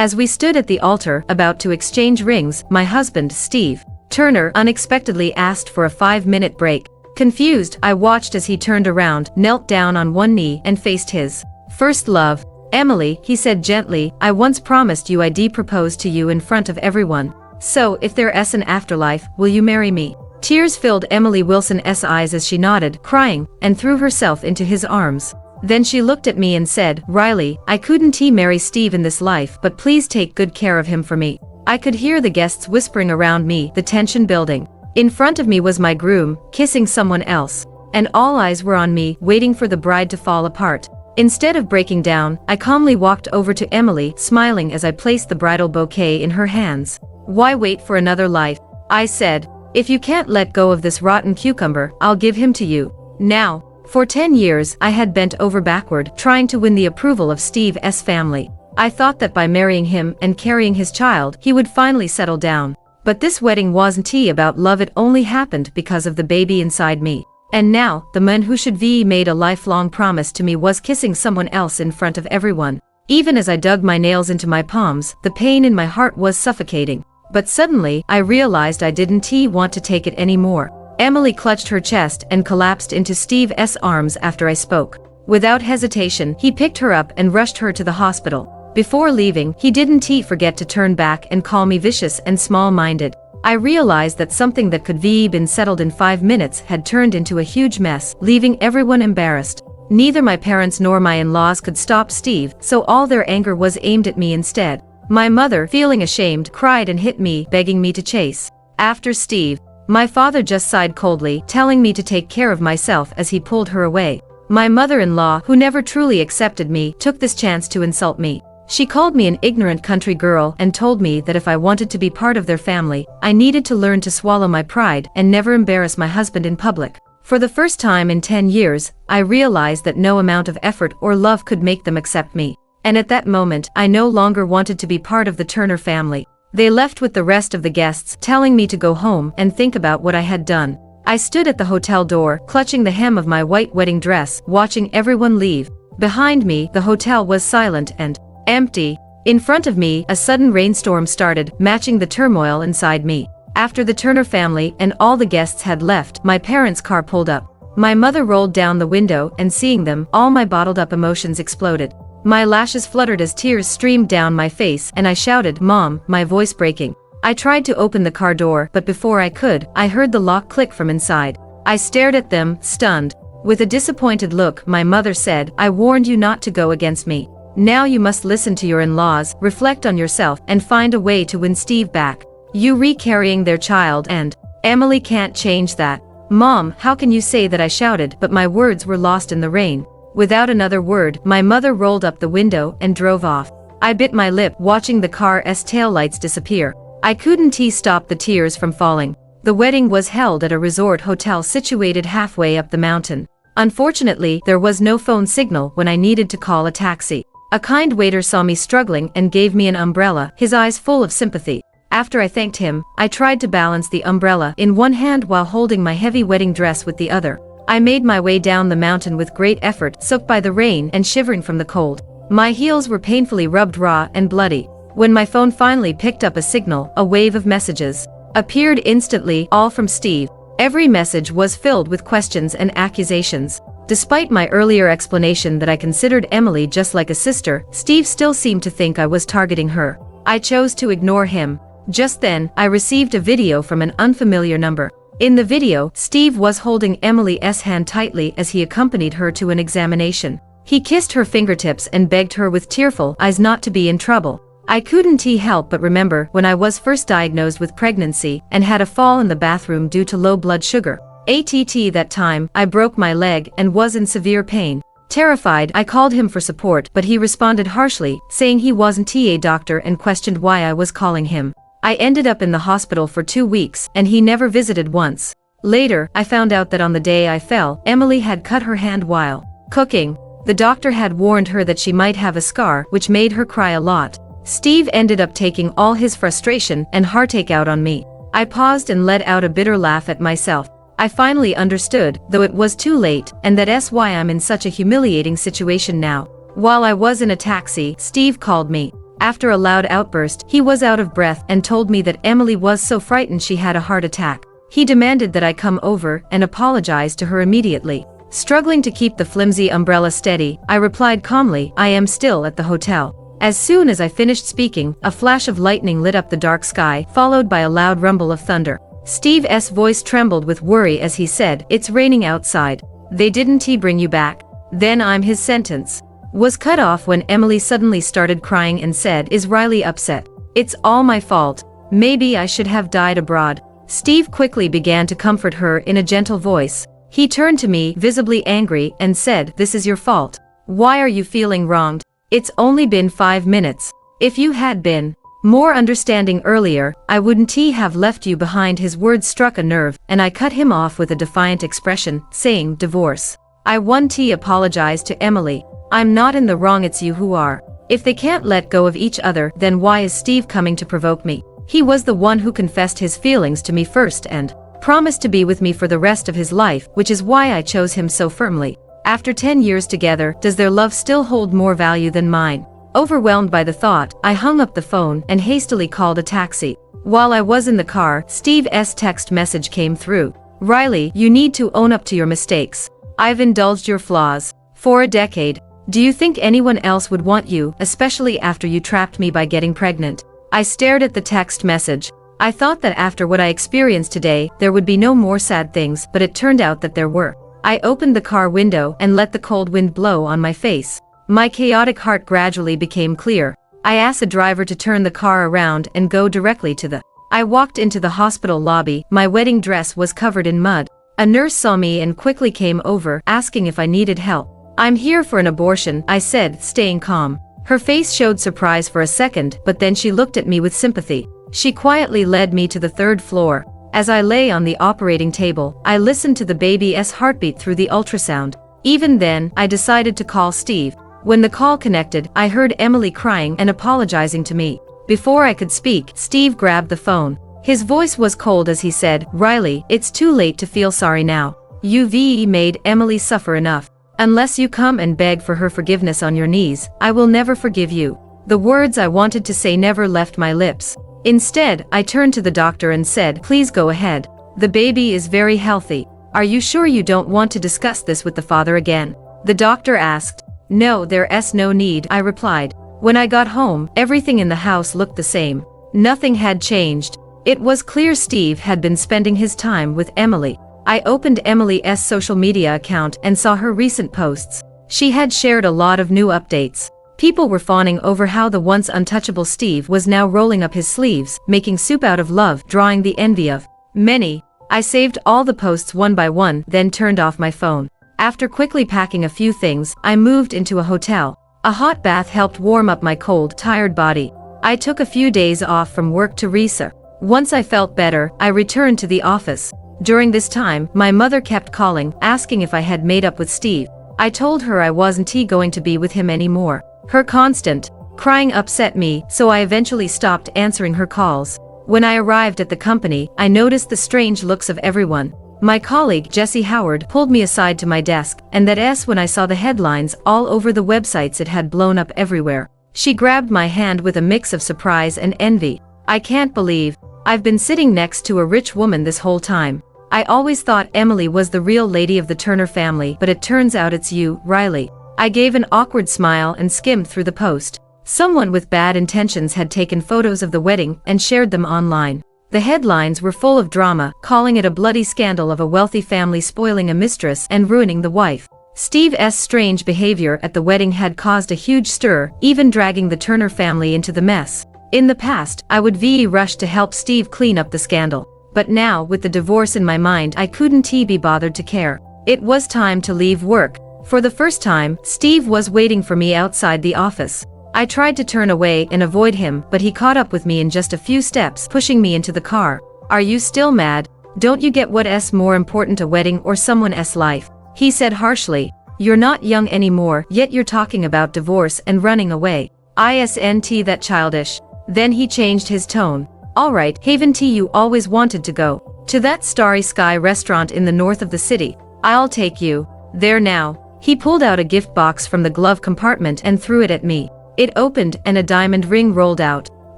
As we stood at the altar about to exchange rings, my husband, Steve Turner, unexpectedly asked for a 5-minute break. Confused, I watched as he turned around, knelt down on one knee, and faced his first love. "Emily," he said gently, "I once promised you I'd propose to you in front of everyone. So, if there's an afterlife, will you marry me?" Tears filled Emily Wilson's eyes as she nodded, crying, and threw herself into his arms. Then she looked at me and said, "Riley, I couldn't marry Steve in this life, but please take good care of him for me." I could hear the guests whispering around me, the tension building. In front of me was my groom, kissing someone else. And all eyes were on me, waiting for the bride to fall apart. Instead of breaking down, I calmly walked over to Emily, smiling as I placed the bridal bouquet in her hands. "Why wait for another life?" I said. "If you can't let go of this rotten cucumber, I'll give him to you now." For 10 years, I had bent over backward, trying to win the approval of Steve's family. I thought that by marrying him and carrying his child, he would finally settle down. But this wedding wasn't about love, it only happened because of the baby inside me. And now, the man who should be made a lifelong promise to me was kissing someone else in front of everyone. Even as I dug my nails into my palms, the pain in my heart was suffocating. But suddenly, I realized I didn't want to take it anymore. Emily clutched her chest and collapsed into Steve's arms after I spoke. Without hesitation, he picked her up and rushed her to the hospital. Before leaving, he didn't forget to turn back and call me vicious and small-minded. I realized that something that could been settled in 5 minutes had turned into a huge mess, leaving everyone embarrassed. Neither my parents nor my in-laws could stop Steve, so all their anger was aimed at me instead. My mother, feeling ashamed, cried and hit me, begging me to chase after Steve. My father just sighed coldly, telling me to take care of myself as he pulled her away. My mother-in-law, who never truly accepted me, took this chance to insult me. She called me an ignorant country girl and told me that if I wanted to be part of their family, I needed to learn to swallow my pride and never embarrass my husband in public. For the first time in 10 years, I realized that no amount of effort or love could make them accept me. And at that moment, I no longer wanted to be part of the Turner family. They left with the rest of the guests, telling me to go home and think about what I had done. I stood at the hotel door, clutching the hem of my white wedding dress, watching everyone leave. Behind me, the hotel was silent and empty. In front of me, a sudden rainstorm started, matching the turmoil inside me. After the Turner family and all the guests had left, my parents' car pulled up. My mother rolled down the window, and seeing them, all my bottled-up emotions exploded. My lashes fluttered as tears streamed down my face, and I shouted, "Mom," my voice breaking. I tried to open the car door, but before I could, I heard the lock click from inside. I stared at them, stunned. With a disappointed look, my mother said, "I warned you not to go against me. Now you must listen to your in-laws, reflect on yourself, and find a way to win Steve back. You recarrying their child and Emily can't change that." "Mom, how can you say that?" I shouted, but my words were lost in the rain. Without another word, my mother rolled up the window and drove off. I bit my lip, watching the car's taillights disappear. I couldn't stop the tears from falling. The wedding was held at a resort hotel situated halfway up the mountain. Unfortunately, there was no phone signal when I needed to call a taxi. A kind waiter saw me struggling and gave me an umbrella, his eyes full of sympathy. After I thanked him, I tried to balance the umbrella in one hand while holding my heavy wedding dress with the other. I made my way down the mountain with great effort, soaked by the rain and shivering from the cold. My heels were painfully rubbed raw and bloody. When my phone finally picked up a signal, a wave of messages appeared instantly, all from Steve. Every message was filled with questions and accusations. Despite my earlier explanation that I considered Emily just like a sister, Steve still seemed to think I was targeting her. I chose to ignore him. Just then, I received a video from an unfamiliar number. In the video, Steve was holding Emily's hand tightly as he accompanied her to an examination. He kissed her fingertips and begged her with tearful eyes not to be in trouble. I couldn't help but remember when I was first diagnosed with pregnancy and had a fall in the bathroom due to low blood sugar. That time, I broke my leg and was in severe pain. Terrified, I called him for support, but he responded harshly, saying he wasn't a doctor and questioned why I was calling him. I ended up in the hospital for 2 weeks, and he never visited once. Later, I found out that on the day I fell, Emily had cut her hand while cooking. The doctor had warned her that she might have a scar, which made her cry a lot. Steve ended up taking all his frustration and heartache out on me. I paused and let out a bitter laugh at myself. I finally understood, though it was too late, and that's why I'm in such a humiliating situation now. While I was in a taxi, Steve called me. After a loud outburst, he was out of breath and told me that Emily was so frightened she had a heart attack. He demanded that I come over and apologize to her immediately. Struggling to keep the flimsy umbrella steady, I replied calmly, I am still at the hotel. As soon as I finished speaking, a flash of lightning lit up the dark sky, followed by a loud rumble of thunder. Steve's voice trembled with worry as he said, "It's raining outside. They didn't bring you back?" Then I'm his sentence was cut off when Emily suddenly started crying and said, "Is Riley upset? It's all my fault. Maybe I should have died abroad." Steve quickly began to comfort her in a gentle voice. He turned to me, visibly angry, and said, "This is your fault. Why are you feeling wronged? It's only been 5 minutes. If you had been more understanding earlier, I wouldn't have left you behind." His words struck a nerve, and I cut him off with a defiant expression, saying, "Divorce. I won't apologize to Emily. I'm not in the wrong, it's you who are. If they can't let go of each other, then why is Steve coming to provoke me? He was the one who confessed his feelings to me first and promised to be with me for the rest of his life, which is why I chose him so firmly. After 10 years together, does their love still hold more value than mine?" Overwhelmed by the thought, I hung up the phone and hastily called a taxi. While I was in the car, Steve's text message came through. "Riley, you need to own up to your mistakes. I've indulged your flaws for a decade. Do you think anyone else would want you, especially after you trapped me by getting pregnant?" I stared at the text message. I thought that after what I experienced today, there would be no more sad things, but it turned out that there were. I opened the car window and let the cold wind blow on my face. My chaotic heart gradually became clear. I asked the driver to turn the car around and go directly to the. I walked into the hospital lobby. My wedding dress was covered in mud. A nurse saw me and quickly came over, asking if I needed help. "I'm here for an abortion," I said, staying calm. Her face showed surprise for a second, but then she looked at me with sympathy. She quietly led me to the 3rd floor. As I lay on the operating table, I listened to the baby's heartbeat through the ultrasound. Even then, I decided to call Steve. When the call connected, I heard Emily crying and apologizing to me. Before I could speak, Steve grabbed the phone. His voice was cold as he said, "Riley, it's too late to feel sorry now. You've made Emily suffer enough. Unless you come and beg for her forgiveness on your knees, I will never forgive you." The words I wanted to say never left my lips. Instead, I turned to the doctor and said, "Please go ahead. The baby is very healthy. Are you sure you don't want to discuss this with the father again?" The doctor asked. "No, there's no need," I replied. When I got home, everything in the house looked the same. Nothing had changed. It was clear Steve had been spending his time with Emily. I opened Emily's social media account and saw her recent posts. She had shared a lot of new updates. People were fawning over how the once untouchable Steve was now rolling up his sleeves, making soup out of love, drawing the envy of many. I saved all the posts one by one, then turned off my phone. After quickly packing a few things, I moved into a hotel. A hot bath helped warm up my cold, tired body. I took a few days off from work to reset. Once I felt better, I returned to the office. During this time, my mother kept calling, asking if I had made up with Steve. I told her I wasn't going to be with him anymore. Her constant crying upset me, so I eventually stopped answering her calls. When I arrived at the company, I noticed the strange looks of everyone. My colleague Jessie Howard pulled me aside to my desk, and that's when I saw the headlines all over the websites. It had blown up everywhere. She grabbed my hand with a mix of surprise and envy. "I can't believe I've been sitting next to a rich woman this whole time. I always thought Emily was the real lady of the Turner family, but it turns out it's you, Riley." I gave an awkward smile and skimmed through the post. Someone with bad intentions had taken photos of the wedding and shared them online. The headlines were full of drama, calling it a bloody scandal of a wealthy family spoiling a mistress and ruining the wife. Steve's strange behavior at the wedding had caused a huge stir, even dragging the Turner family into the mess. In the past, I would rush to help Steve clean up the scandal. But now, with the divorce in my mind, I couldn't be bothered to care. It was time to leave work. For the first time, Steve was waiting for me outside the office. I tried to turn away and avoid him, but he caught up with me in just a few steps, pushing me into the car. "Are you still mad? Don't you get what's more important, a wedding or someone's life?" he said harshly. "You're not young anymore, yet you're talking about divorce and running away. Isn't that childish?" Then he changed his tone. "Alright, haven't you always wanted to go to that Starry Sky restaurant in the north of the city? I'll take you there now." He pulled out a gift box from the glove compartment and threw it at me. It opened and a diamond ring rolled out.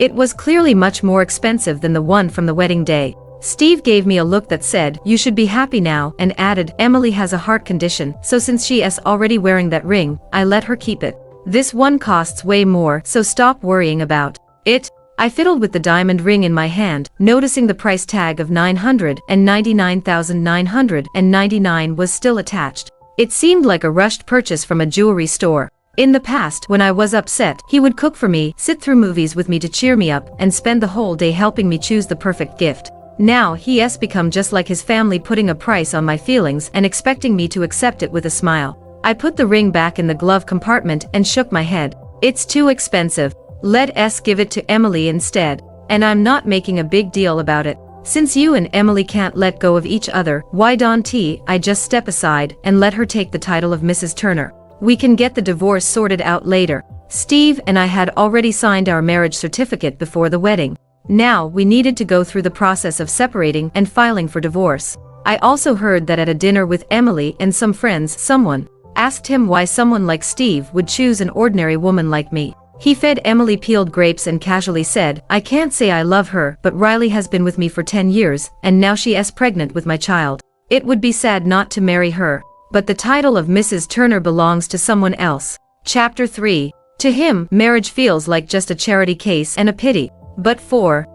It was clearly much more expensive than the one from the wedding day. Steve gave me a look that said, "You should be happy now," and added, "Emily has a heart condition, so since she is already wearing that ring, I let her keep it. This one costs way more, so stop worrying about it." I fiddled with the diamond ring in my hand, noticing the price tag of $999,999 was still attached. It seemed like a rushed purchase from a jewelry store. In the past, when I was upset, he would cook for me, sit through movies with me to cheer me up, and spend the whole day helping me choose the perfect gift. Now, he has become just like his family, putting a price on my feelings and expecting me to accept it with a smile. I put the ring back in the glove compartment and shook my head. "It's too expensive. Let us give it to Emily instead. And I'm not making a big deal about it. Since you and Emily can't let go of each other, why don't I just step aside and let her take the title of Mrs. Turner? We can get the divorce sorted out later." Steve and I had already signed our marriage certificate before the wedding. Now, we needed to go through the process of separating and filing for divorce. I also heard that at a dinner with Emily and some friends, someone asked him why someone like Steve would choose an ordinary woman like me. He fed Emily peeled grapes and casually said, "I can't say I love her, but Riley has been with me for 10 years, and now she is pregnant with my child. It would be sad not to marry her, but the title of Mrs. Turner belongs to someone else." Chapter 3. To him, marriage feels like just a charity case and a pity. But for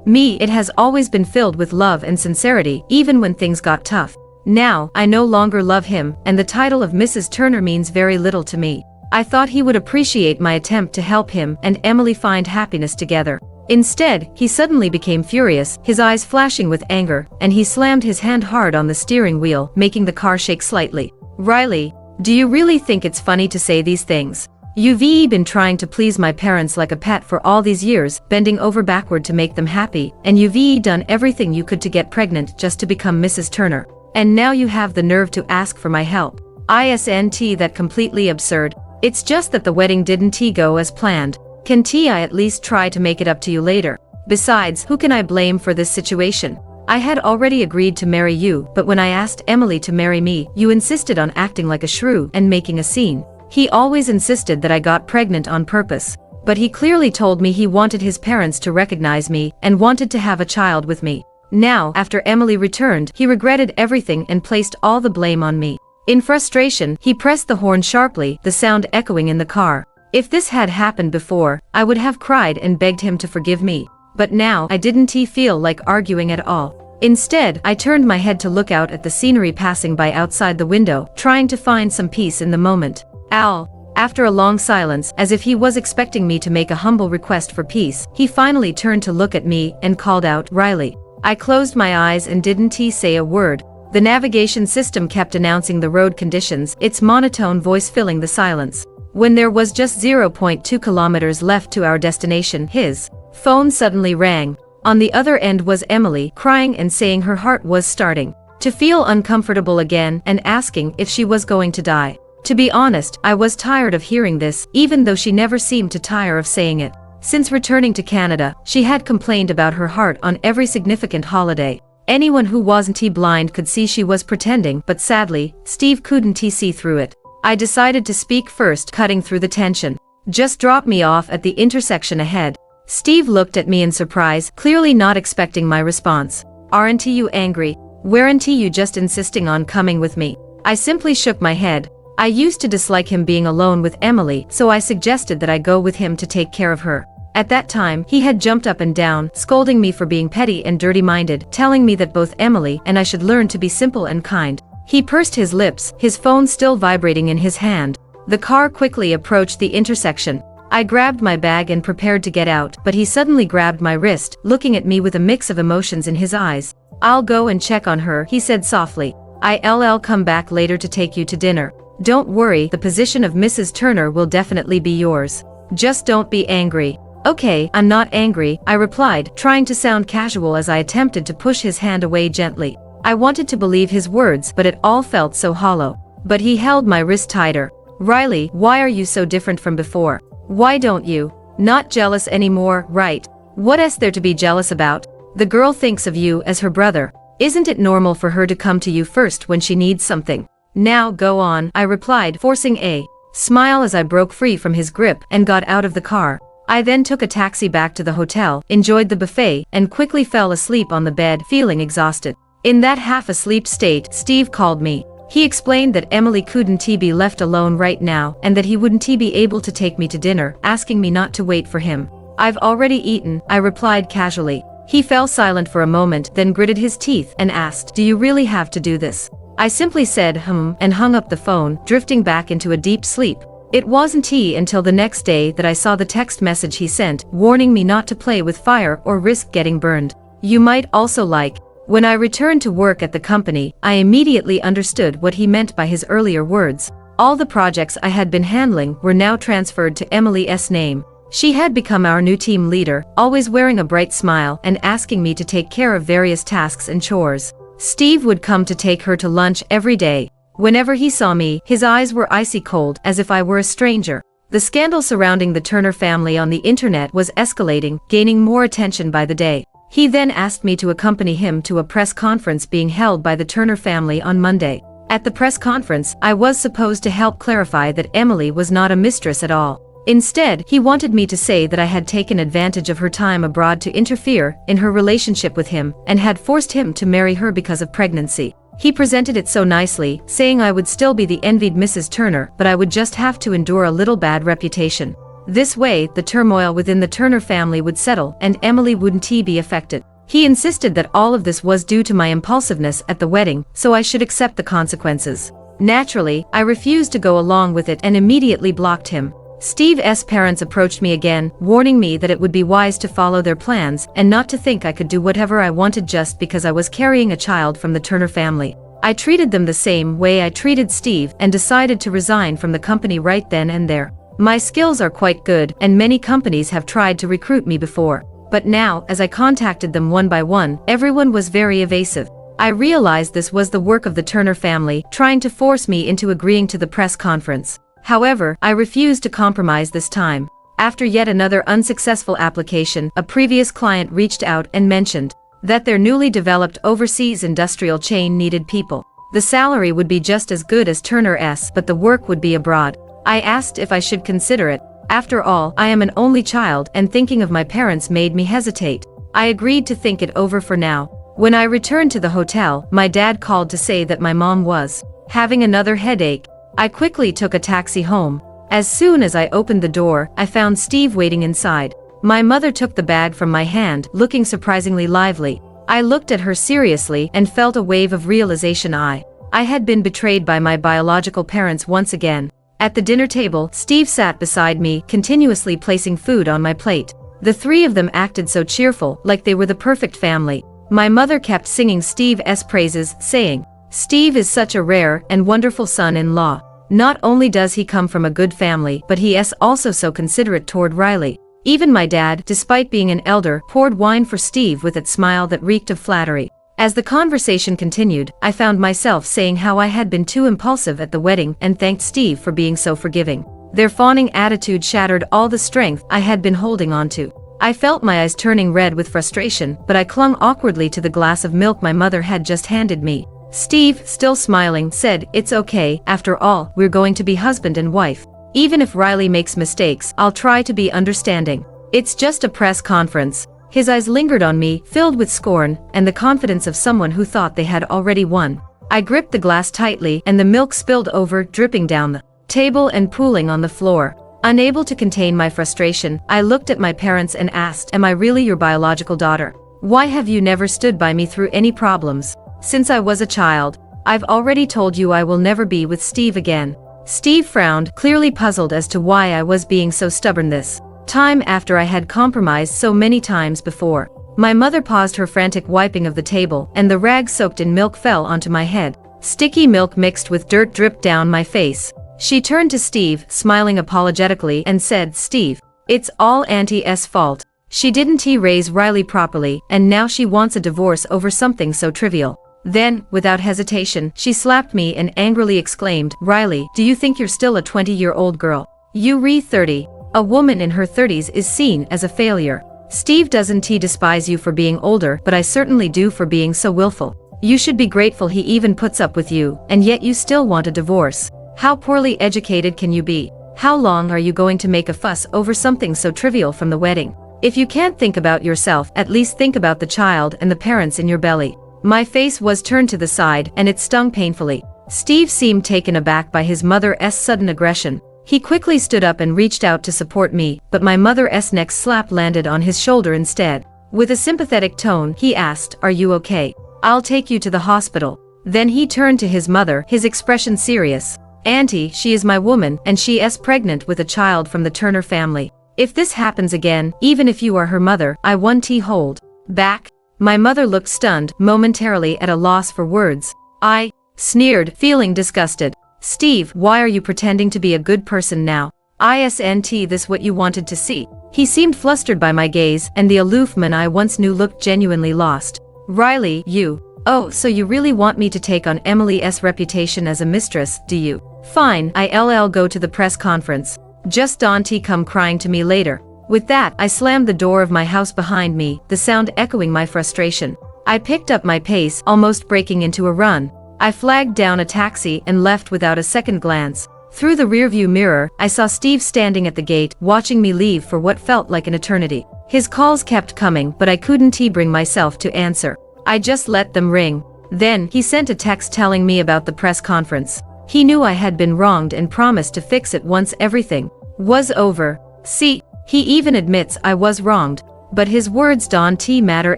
me, it has always been filled with love and sincerity, even when things got tough. Now, I no longer love him, and the title of Mrs. Turner means very little to me. I thought he would appreciate my attempt to help him and Emily find happiness together. Instead, he suddenly became furious, his eyes flashing with anger, and he slammed his hand hard on the steering wheel, making the car shake slightly. "Riley, do you really think it's funny to say these things? You've been trying to please my parents like a pet for all these years, bending over backward to make them happy, and you've done everything you could to get pregnant just to become Mrs. Turner. And now you have the nerve to ask for my help. Isn't that completely absurd? It's just that the wedding didn't go as planned. Can I at least try to make it up to you later? Besides, who can I blame for this situation? I had already agreed to marry you, but when I asked Emily to marry me, you insisted on acting like a shrew and making a scene. He always insisted that I got pregnant on purpose, but he clearly told me he wanted his parents to recognize me and wanted to have a child with me. Now, after Emily returned, he regretted everything and placed all the blame on me. In frustration, he pressed the horn sharply, the sound echoing in the car. If this had happened before, I would have cried and begged him to forgive me. But now, I didn't feel like arguing at all. Instead, I turned my head to look out at the scenery passing by outside the window, trying to find some peace in the moment. After a long silence, as if he was expecting me to make a humble request for peace, he finally turned to look at me and called out, "Riley." I closed my eyes and didn't say a word. The navigation system kept announcing the road conditions, its monotone voice filling the silence. When there was just 0.2 kilometers left to our destination, his phone suddenly rang. On the other end was Emily, crying and saying her heart was starting to feel uncomfortable again and asking if she was going to die. To be honest, I was tired of hearing this, even though she never seemed to tire of saying it. Since returning to Canada, she had complained about her heart on every significant holiday. Anyone who wasn't blind could see she was pretending, but sadly, Steve couldn't see through it. I decided to speak first, cutting through the tension. "Just drop me off at the intersection ahead." Steve looked at me in surprise, clearly not expecting my response. "Aren't you angry? Weren't you just insisting on coming with me?" I simply shook my head. I used to dislike him being alone with Emily, so I suggested that I go with him to take care of her. At that time, he had jumped up and down, scolding me for being petty and dirty-minded, telling me that both Emily and I should learn to be simple and kind. He pursed his lips, his phone still vibrating in his hand. The car quickly approached the intersection. I grabbed my bag and prepared to get out, but he suddenly grabbed my wrist, looking at me with a mix of emotions in his eyes. "I'll go and check on her," he said softly. "I'll come back later to take you to dinner. Don't worry, the position of Mrs. Turner will definitely be yours. Just don't be angry." "Okay, I'm not angry," I replied, trying to sound casual as I attempted to push his hand away gently. I wanted to believe his words, but it all felt so hollow. But he held my wrist tighter. "Riley, why are you so different from before? Why don't you? Not jealous anymore, right? What is there to be jealous about? The girl thinks of you as her brother. Isn't it normal for her to come to you first when she needs something?" "Now go on," I replied, forcing a smile as I broke free from his grip and got out of the car. I then took a taxi back to the hotel, enjoyed the buffet, and quickly fell asleep on the bed, feeling exhausted. In that half-asleep state, Steve called me. He explained that Emily couldn't be left alone right now and that he wouldn't be able to take me to dinner, asking me not to wait for him. I've already eaten, I replied casually. He fell silent for a moment, then gritted his teeth and asked, "Do you really have to do this?" I simply said, and hung up the phone, drifting back into a deep sleep. It wasn't until the next day that I saw the text message he sent, warning me not to play with fire or risk getting burned. You might also like. When I returned to work at the company, I immediately understood what he meant by his earlier words. All the projects I had been handling were now transferred to Emily's name. She had become our new team leader, always wearing a bright smile and asking me to take care of various tasks and chores. Steve would come to take her to lunch every day. Whenever he saw me, his eyes were icy cold, as if I were a stranger. The scandal surrounding the Turner family on the internet was escalating, gaining more attention by the day. He then asked me to accompany him to a press conference being held by the Turner family on Monday. At the press conference, I was supposed to help clarify that Emily was not a mistress at all. Instead, he wanted me to say that I had taken advantage of her time abroad to interfere in her relationship with him and had forced him to marry her because of pregnancy. He presented it so nicely, saying I would still be the envied Mrs. Turner, but I would just have to endure a little bad reputation. This way, the turmoil within the Turner family would settle and Emily wouldn't be affected. He insisted that all of this was due to my impulsiveness at the wedding, so I should accept the consequences. Naturally, I refused to go along with it and immediately blocked him. Steve's parents approached me again, warning me that it would be wise to follow their plans and not to think I could do whatever I wanted just because I was carrying a child from the Turner family. I treated them the same way I treated Steve and decided to resign from the company right then and there. My skills are quite good, and many companies have tried to recruit me before. But now, as I contacted them one by one, everyone was very evasive. I realized this was the work of the Turner family, trying to force me into agreeing to the press conference. However, I refused to compromise this time. After yet another unsuccessful application, a previous client reached out and mentioned that their newly developed overseas industrial chain needed people. The salary would be just as good as Turner's, but the work would be abroad. I asked if I should consider it. After all, I am an only child, and thinking of my parents made me hesitate. I agreed to think it over for now. When I returned to the hotel, my dad called to say that my mom was having another headache. I quickly took a taxi home. As soon as I opened the door, I found Steve waiting inside. My mother took the bag from my hand, looking surprisingly lively. I looked at her seriously and felt a wave of realization. I had been betrayed by my biological parents once again. At the dinner table, Steve sat beside me, continuously placing food on my plate. The three of them acted so cheerful, like they were the perfect family. My mother kept singing Steve's praises, saying, "Steve is such a rare and wonderful son-in-law. Not only does he come from a good family, but he is also so considerate toward Riley." Even my dad, despite being an elder, poured wine for Steve with that smile that reeked of flattery. As the conversation continued, I found myself saying how I had been too impulsive at the wedding and thanked Steve for being so forgiving. Their fawning attitude shattered all the strength I had been holding on to. I felt my eyes turning red with frustration, but I clung awkwardly to the glass of milk my mother had just handed me. Steve, still smiling, said, "It's okay, after all, we're going to be husband and wife. Even if Riley makes mistakes, I'll try to be understanding. It's just a press conference." His eyes lingered on me, filled with scorn and the confidence of someone who thought they had already won. I gripped the glass tightly and the milk spilled over, dripping down the table and pooling on the floor. Unable to contain my frustration, I looked at my parents and asked, "Am I really your biological daughter? Why have you never stood by me through any problems? Since I was a child, I've already told you I will never be with Steve again." Steve frowned, clearly puzzled as to why I was being so stubborn this time after I had compromised so many times before. My mother paused her frantic wiping of the table, and the rag soaked in milk fell onto my head. Sticky milk mixed with dirt dripped down my face. She turned to Steve, smiling apologetically, and said, "Steve, it's all Auntie's fault. She didn't raise Riley properly, and now she wants a divorce over something so trivial." Then, without hesitation, she slapped me and angrily exclaimed, "Riley, do you think you're still a 20-year-old girl? You're 30. A woman in her 30s is seen as a failure. Steve doesn't despise you for being older, but I certainly do for being so willful. You should be grateful he even puts up with you, and yet you still want a divorce. How poorly educated can you be? How long are you going to make a fuss over something so trivial from the wedding? If you can't think about yourself, at least think about the child and the parents in your belly. My face was turned to the side, and it stung painfully. Steve seemed taken aback by his mother's sudden aggression. He quickly stood up and reached out to support me, but my mother's next slap landed on his shoulder instead. With a sympathetic tone, he asked, "Are you okay? I'll take you to the hospital." Then he turned to his mother, his expression serious. "Auntie, she is my woman, and she is pregnant with a child from the Turner family. If this happens again, even if you are her mother, I want to hold back." My mother looked stunned, momentarily at a loss for words. "I sneered, feeling disgusted. "Steve, why are you pretending to be a good person now? Isn't this what you wanted to see?" He seemed flustered by my gaze, and the aloof man I once knew looked genuinely lost. "Riley, you. Oh, so you really want me to take on Emily's reputation as a mistress, do you? Fine, I'll go to the press conference. Just don't come crying to me later." With that, I slammed the door of my house behind me, the sound echoing my frustration. I picked up my pace, almost breaking into a run. I flagged down a taxi and left without a second glance. Through the rearview mirror, I saw Steve standing at the gate, watching me leave for what felt like an eternity. His calls kept coming, but I couldn't bring myself to answer. I just let them ring. Then, he sent a text telling me about the press conference. He knew I had been wronged and promised to fix it once everything was over. See, he even admits I was wronged. But his words don't matter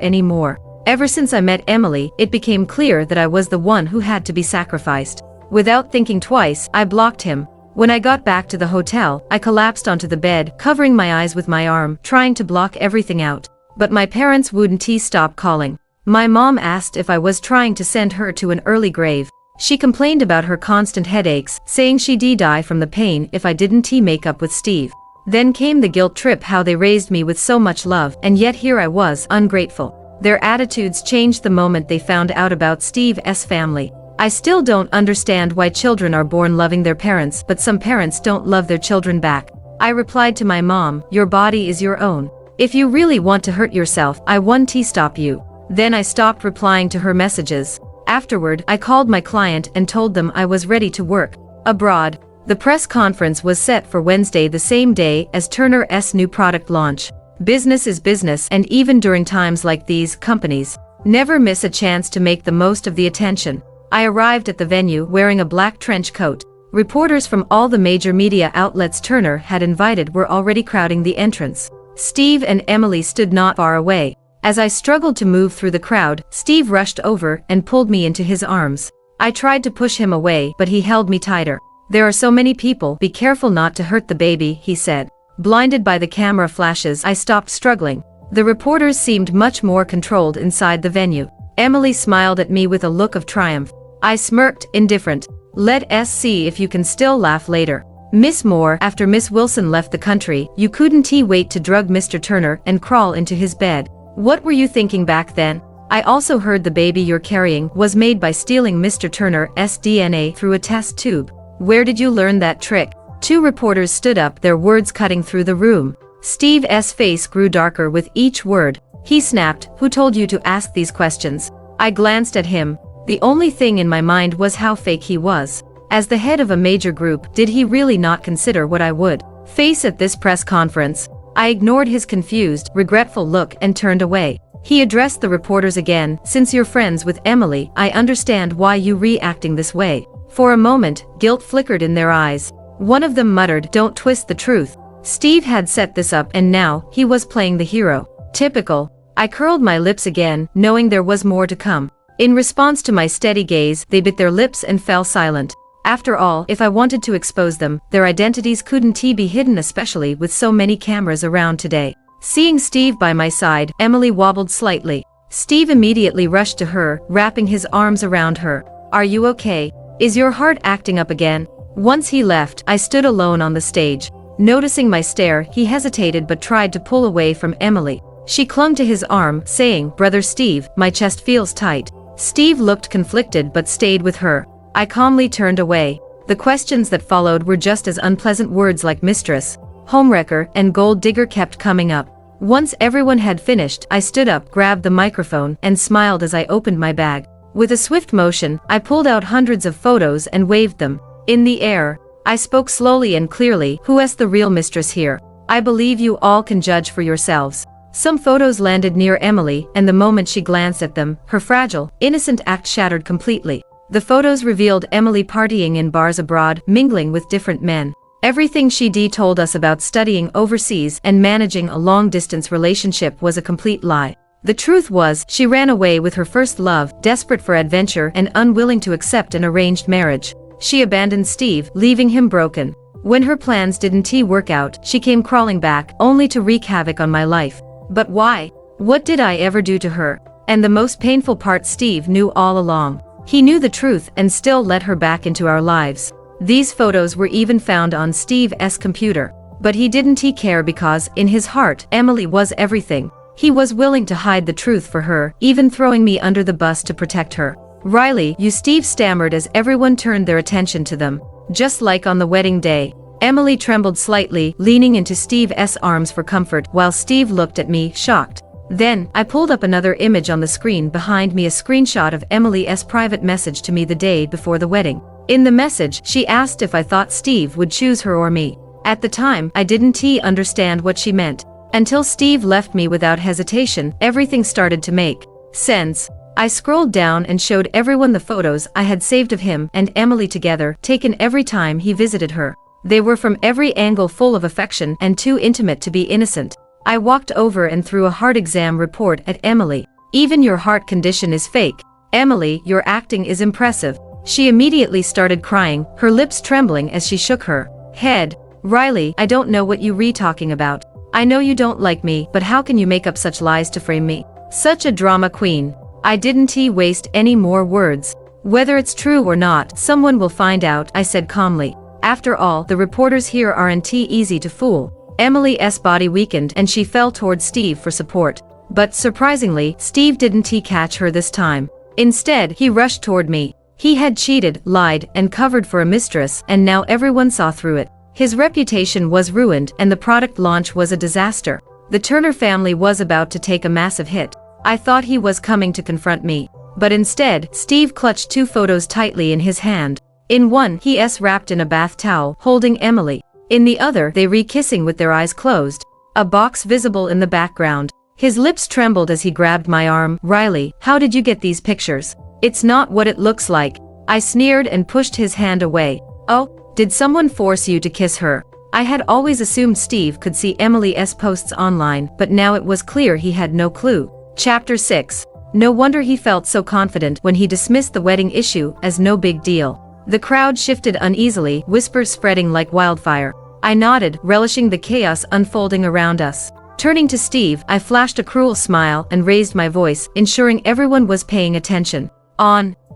anymore. Ever since I met Emily, it became clear that I was the one who had to be sacrificed. Without thinking twice, I blocked him. When I got back to the hotel, I collapsed onto the bed, covering my eyes with my arm, trying to block everything out. But my parents wouldn't stop calling. My mom asked if I was trying to send her to an early grave. She complained about her constant headaches, saying she'd die from the pain if I didn't make up with Steve. Then came the guilt trip, how they raised me with so much love, and yet here I was, ungrateful. Their attitudes changed the moment they found out about Steve's family. I still don't understand why children are born loving their parents, but some parents don't love their children back. I replied to my mom, "Your body is your own. If you really want to hurt yourself, I won't stop you." Then I stopped replying to her messages. Afterward, I called my client and told them I was ready to work abroad. The press conference was set for Wednesday, the same day as Turner's new product launch. Business is business, and even during times like these, companies never miss a chance to make the most of the attention. I arrived at the venue wearing a black trench coat. Reporters from all the major media outlets Turner had invited were already crowding the entrance. Steve and Emily stood not far away. As I struggled to move through the crowd, Steve rushed over and pulled me into his arms. I tried to push him away, but he held me tighter. "There are so many people, be careful not to hurt the baby," he said. Blinded by the camera flashes, I stopped struggling. The reporters seemed much more controlled inside the venue. Emily smiled at me with a look of triumph. I smirked, indifferent. "Let's see if you can still laugh later. Miss Moore, after Miss Wilson left the country, you couldn't wait to drug Mr. Turner and crawl into his bed. What were you thinking back then? I also heard the baby you're carrying was made by stealing Mr. Turner's DNA through a test tube. Where did you learn that trick?" Two reporters stood up, their words cutting through the room. Steve's face grew darker with each word. He snapped, "Who told you to ask these questions?" I glanced at him. The only thing in my mind was how fake he was. As the head of a major group, did he really not consider what I would face at this press conference? I ignored his confused, regretful look and turned away. He addressed the reporters again. "Since you're friends with Emily, I understand why you reacting this way." For a moment, guilt flickered in their eyes. One of them muttered, "Don't twist the truth." Steve had set this up, and now, he was playing the hero. Typical. I curled my lips again, knowing there was more to come. In response to my steady gaze, they bit their lips and fell silent. After all, if I wanted to expose them, their identities couldn't be hidden, especially with so many cameras around today. Seeing Steve by my side, Emily wobbled slightly. Steve immediately rushed to her, wrapping his arms around her. "Are you okay? Is your heart acting up again?" Once he left, I stood alone on the stage. Noticing my stare, he hesitated but tried to pull away from Emily. She clung to his arm, saying, "Brother Steve, my chest feels tight." Steve looked conflicted but stayed with her. I calmly turned away. The questions that followed were just as unpleasant. Words like mistress, homewrecker, and gold digger kept coming up. Once everyone had finished, I stood up, grabbed the microphone, and smiled as I opened my bag. With a swift motion, I pulled out hundreds of photos and waved them. In the air, I spoke slowly and clearly, who's the real mistress here? I believe you all can judge for yourselves. Some photos landed near Emily, and the moment she glanced at them, her fragile, innocent act shattered completely. The photos revealed Emily partying in bars abroad, mingling with different men. Everything she told us about studying overseas and managing a long-distance relationship was a complete lie. The truth was, she ran away with her first love, desperate for adventure and unwilling to accept an arranged marriage. She abandoned Steve, leaving him broken. When her plans didn't work out, she came crawling back, only to wreak havoc on my life. But why? What did I ever do to her? And the most painful part, Steve knew all along. He knew the truth and still let her back into our lives. These photos were even found on Steve's computer. But he didn't care because, in his heart, Emily was everything. He was willing to hide the truth for her, even throwing me under the bus to protect her. Riley, you Steve stammered as everyone turned their attention to them. Just like on the wedding day. Emily trembled slightly, leaning into Steve's arms for comfort, while Steve looked at me, shocked. Then, I pulled up another image on the screen behind me, a screenshot of Emily's private message to me the day before the wedding. In the message, she asked if I thought Steve would choose her or me. At the time, I didn't understand what she meant. Until Steve left me without hesitation, everything started to make sense. I scrolled down and showed everyone the photos I had saved of him and Emily together, taken every time he visited her. They were from every angle, full of affection and too intimate to be innocent. I walked over and threw a heart exam report at Emily. Even your heart condition is fake. Emily, your acting is impressive. She immediately started crying, her lips trembling as she shook her head. Riley, I don't know what you talking about. I know you don't like me, but how can you make up such lies to frame me? Such a drama queen. I didn't waste any more words. Whether it's true or not, someone will find out, I said calmly. After all, the reporters here aren't easy to fool. Emily's body weakened and she fell towards Steve for support. But surprisingly, Steve didn't catch her this time. Instead, he rushed toward me. He had cheated, lied, and covered for a mistress, and now everyone saw through it. His reputation was ruined and the product launch was a disaster. The Turner family was about to take a massive hit. I thought he was coming to confront me. But instead, Steve clutched two photos tightly in his hand. In one, he's wrapped in a bath towel, holding Emily. In the other, they kissing with their eyes closed. A box visible in the background. His lips trembled as he grabbed my arm. Riley, how did you get these pictures? It's not what it looks like. I sneered and pushed his hand away. Oh, did someone force you to kiss her? I had always assumed Steve could see Emily's posts online, but now it was clear he had no clue. Chapter 6. No wonder he felt so confident when he dismissed the wedding issue as no big deal. The crowd shifted uneasily, whispers spreading like wildfire. I nodded, relishing the chaos unfolding around us. Turning to Steve, I flashed a cruel smile and raised my voice, ensuring everyone was paying attention.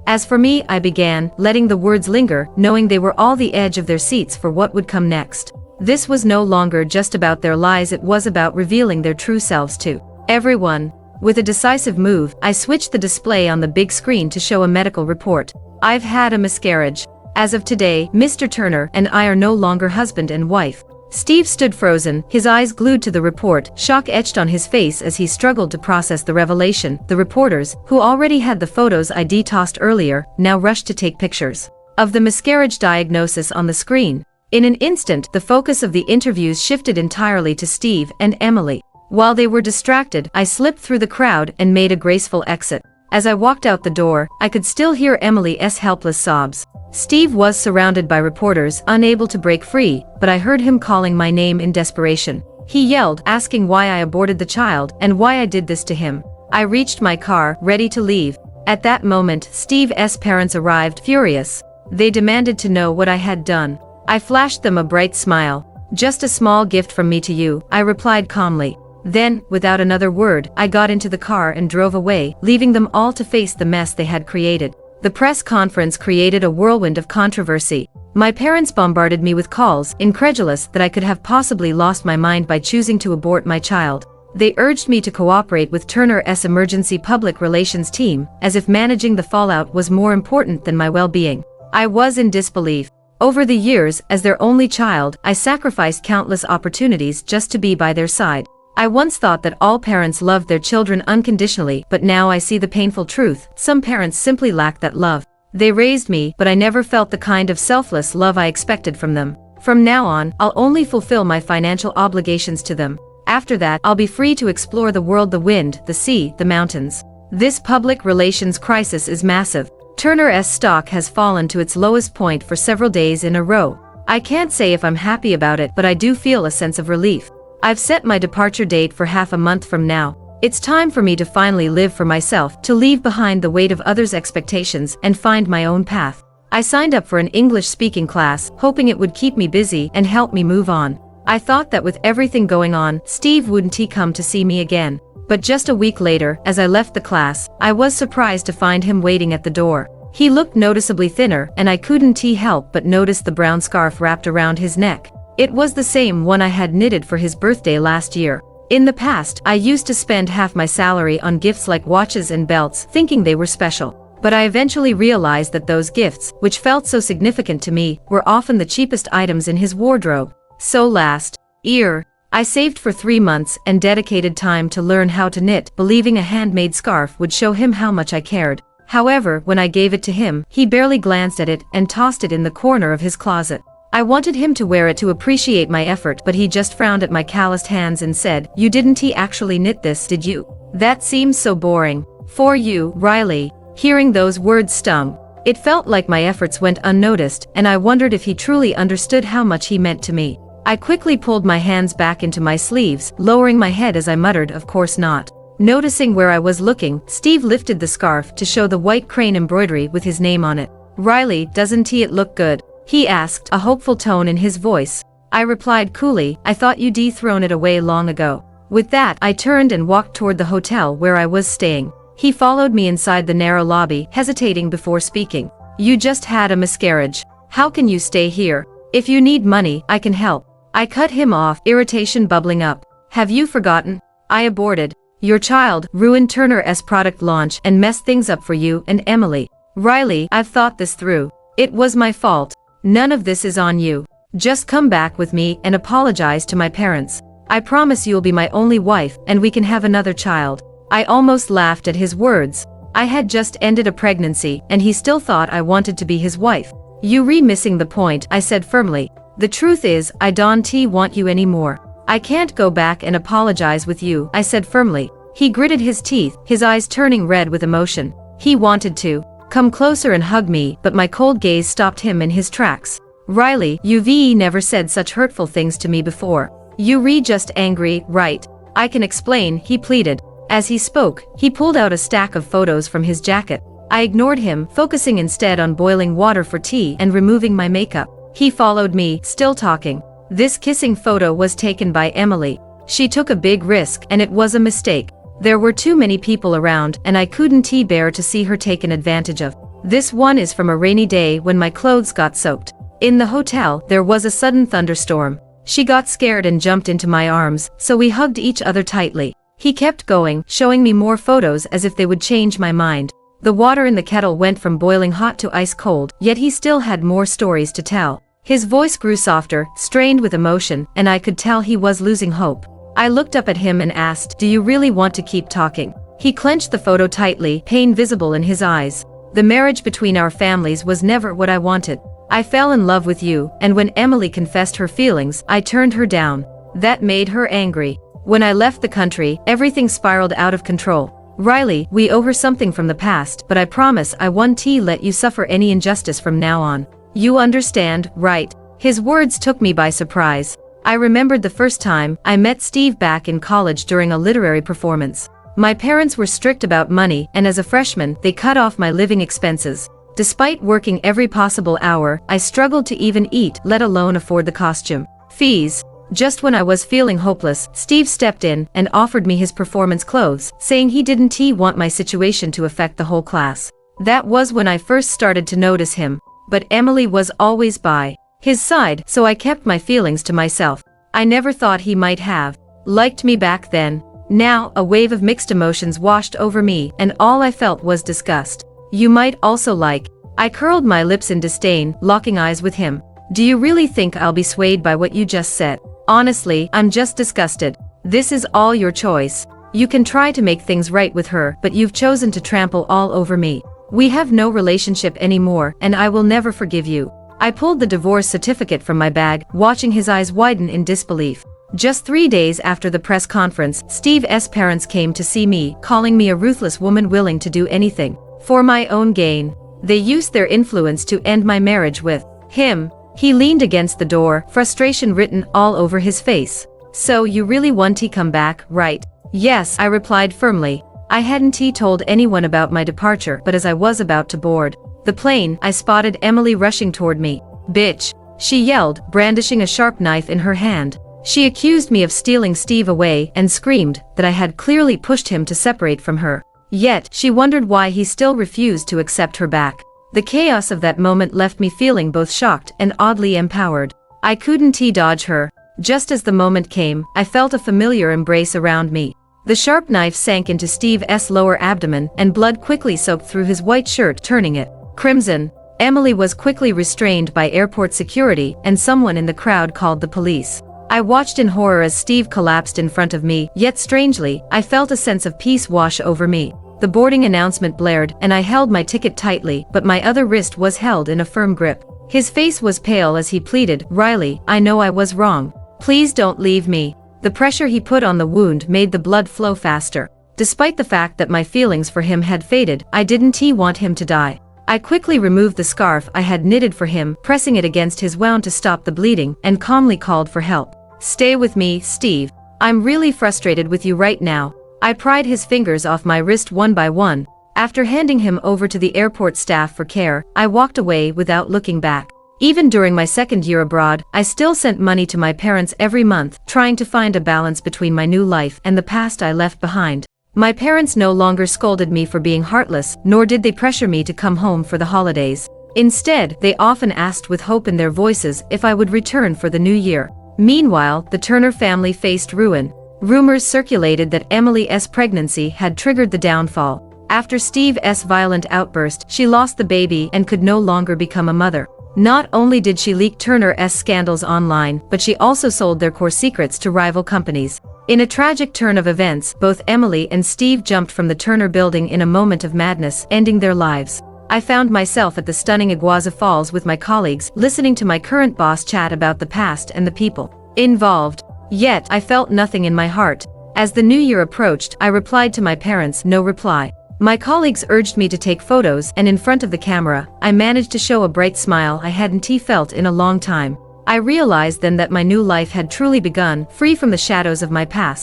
As for me, I began, letting the words linger, knowing they were all the edge of their seats for what would come next. This was no longer just about their lies, it was about revealing their true selves to everyone. With a decisive move, I switched the display on the big screen to show a medical report. I've had a miscarriage. As of today, Mr. Turner and I are no longer husband and wife. Steve stood frozen, his eyes glued to the report, shock etched on his face as he struggled to process the revelation. The reporters, who already had the photos I tossed earlier, now rushed to take pictures of the miscarriage diagnosis on the screen. In an instant, the focus of the interviews shifted entirely to Steve and Emily. While they were distracted, I slipped through the crowd and made a graceful exit. As I walked out the door, I could still hear Emily's helpless sobs. Steve was surrounded by reporters, unable to break free, but I heard him calling my name in desperation. He yelled, asking why I aborted the child and why I did this to him. I reached my car, ready to leave. At that moment, Steve's parents arrived, furious. They demanded to know what I had done. I flashed them a bright smile. Just a small gift from me to you, I replied calmly. Then, without another word, I got into the car and drove away, leaving them all to face the mess they had created. The press conference created a whirlwind of controversy. My parents bombarded me with calls, incredulous that I could have possibly lost my mind by choosing to abort my child. They urged me to cooperate with Turner's emergency public relations team, as if managing the fallout was more important than my well-being. I was in disbelief. Over the years, as their only child, I sacrificed countless opportunities just to be by their side. I once thought that all parents loved their children unconditionally, but now I see the painful truth: some parents simply lack that love. They raised me, but I never felt the kind of selfless love I expected from them. From now on, I'll only fulfill my financial obligations to them. After that, I'll be free to explore the world, the wind, the sea, the mountains. This public relations crisis is massive. Turner's stock has fallen to its lowest point for several days in a row. I can't say if I'm happy about it, but I do feel a sense of relief. I've set my departure date for half a month from now. It's time for me to finally live for myself, to leave behind the weight of others' expectations and find my own path. I signed up for an English speaking class, hoping it would keep me busy and help me move on. I thought that with everything going on, Steve wouldn't come to see me again. But just a week later, as I left the class, I was surprised to find him waiting at the door. He looked noticeably thinner, and I couldn't help but notice the brown scarf wrapped around his neck. It was the same one I had knitted for his birthday last year. In the past, I used to spend half my salary on gifts like watches and belts, thinking they were special. But I eventually realized that those gifts, which felt so significant to me, were often the cheapest items in his wardrobe. So last year, I saved for 3 months and dedicated time to learn how to knit, believing a handmade scarf would show him how much I cared. However, when I gave it to him, he barely glanced at it and tossed it in the corner of his closet. I wanted him to wear it to appreciate my effort, but he just frowned at my calloused hands and said, "You didn't actually knit this, did you? That seems so boring." "For you, Riley." Hearing those words stung. It felt like my efforts went unnoticed, and I wondered if he truly understood how much he meant to me. I quickly pulled my hands back into my sleeves, lowering my head as I muttered, "Of course not." Noticing where I was looking, Steve lifted the scarf to show the white crane embroidery with his name on it. "Riley, doesn't it look good?" he asked, a hopeful tone in his voice. I replied coolly, "I thought you'd thrown it away long ago." With that, I turned and walked toward the hotel where I was staying. He followed me inside the narrow lobby, hesitating before speaking. "You just had a miscarriage. How can you stay here? If you need money, I can help." I cut him off, irritation bubbling up. "Have you forgotten? I aborted your child, ruined Turner's product launch, and messed things up for you and Emily. Riley, I've thought this through. It was my fault. None of this is on you. Just come back with me and apologize to my parents. I promise you'll be my only wife, and we can have another child." I almost laughed at his words. I had just ended a pregnancy, and he still thought I wanted to be his wife. "You're missing the point," I said firmly. "The truth is, I don't want you anymore. I can't go back and apologize with you," I said firmly. He gritted his teeth, his eyes turning red with emotion. He wanted to come closer and hug me, but my cold gaze stopped him in his tracks. "Riley, you've never said such hurtful things to me before. You're just angry, right? I can explain," he pleaded. As he spoke, he pulled out a stack of photos from his jacket. I ignored him, focusing instead on boiling water for tea and removing my makeup. He followed me, still talking. "This kissing photo was taken by Emily. She took a big risk, and it was a mistake. There were too many people around, and I couldn't bear to see her taken advantage of. This one is from a rainy day when my clothes got soaked. In the hotel, there was a sudden thunderstorm. She got scared and jumped into my arms, so we hugged each other tightly." He kept going, showing me more photos as if they would change my mind. The water in the kettle went from boiling hot to ice cold, yet he still had more stories to tell. His voice grew softer, strained with emotion, and I could tell he was losing hope. I looked up at him and asked, "Do you really want to keep talking?" He clenched the photo tightly, pain visible in his eyes. "The marriage between our families was never what I wanted. I fell in love with you, and when Emily confessed her feelings, I turned her down. That made her angry. When I left the country, everything spiraled out of control. Riley, we owe her something from the past, but I promise I won't let you suffer any injustice from now on. You understand, right?" His words took me by surprise. I remembered the first time I met Steve back in college during a literary performance. My parents were strict about money, and as a freshman, they cut off my living expenses. Despite working every possible hour, I struggled to even eat, let alone afford the costume fees. Just when I was feeling hopeless, Steve stepped in and offered me his performance clothes, saying he didn't want my situation to affect the whole class. That was when I first started to notice him. But Emily was always by his side, so I kept my feelings to myself. I never thought he might have liked me back then. Now, a wave of mixed emotions washed over me, and all I felt was disgust. "You might also like." I curled my lips in disdain, locking eyes with him. "Do you really think I'll be swayed by what you just said? Honestly, I'm just disgusted. This is all your choice. You can try to make things right with her, but you've chosen to trample all over me." We have no relationship anymore, and I will never forgive you. I pulled the divorce certificate from my bag, watching his eyes widen in disbelief. Just 3 days after the press conference, Steve's parents came to see me, calling me a ruthless woman willing to do anything for my own gain. They used their influence to end my marriage with him. He leaned against the door, frustration written all over his face. So you really want to come back, right? Yes, I replied firmly. I hadn't told anyone about my departure, but as I was about to board the plane, I spotted Emily rushing toward me. Bitch, she yelled, brandishing a sharp knife in her hand. She accused me of stealing Steve away and screamed that I had clearly pushed him to separate from her. Yet, she wondered why he still refused to accept her back. The chaos of that moment left me feeling both shocked and oddly empowered. I couldn't dodge her. Just as the moment came, I felt a familiar embrace around me. The sharp knife sank into Steve's lower abdomen, and blood quickly soaked through his white shirt, turning it crimson. Emily was quickly restrained by airport security, and someone in the crowd called the police. I watched in horror as Steve collapsed in front of me, yet strangely, I felt a sense of peace wash over me. The boarding announcement blared, and I held my ticket tightly, but my other wrist was held in a firm grip. His face was pale as he pleaded, Riley, I know I was wrong. Please don't leave me. The pressure he put on the wound made the blood flow faster. Despite the fact that my feelings for him had faded, I didn't want him to die. I quickly removed the scarf I had knitted for him, pressing it against his wound to stop the bleeding, and calmly called for help. Stay with me, Steve. I'm really frustrated with you right now. I pried his fingers off my wrist one by one. After handing him over to the airport staff for care, I walked away without looking back. Even during my second year abroad, I still sent money to my parents every month, trying to find a balance between my new life and the past I left behind. My parents no longer scolded me for being heartless, nor did they pressure me to come home for the holidays. Instead, they often asked with hope in their voices if I would return for the new year. Meanwhile, the Turner family faced ruin. Rumors circulated that Emily's pregnancy had triggered the downfall. After Steve's violent outburst, she lost the baby and could no longer become a mother. Not only did she leak Turner's scandals online, but she also sold their core secrets to rival companies. In a tragic turn of events, both Emily and Steve jumped from the Turner building in a moment of madness, ending their lives. I found myself at the stunning Iguazu Falls with my colleagues, listening to my current boss chat about the past and the people involved. Yet, I felt nothing in my heart. As the new year approached, I replied to my parents, no reply. My colleagues urged me to take photos, and in front of the camera, I managed to show a bright smile I hadn't felt in a long time. I realized then that my new life had truly begun, free from the shadows of my past.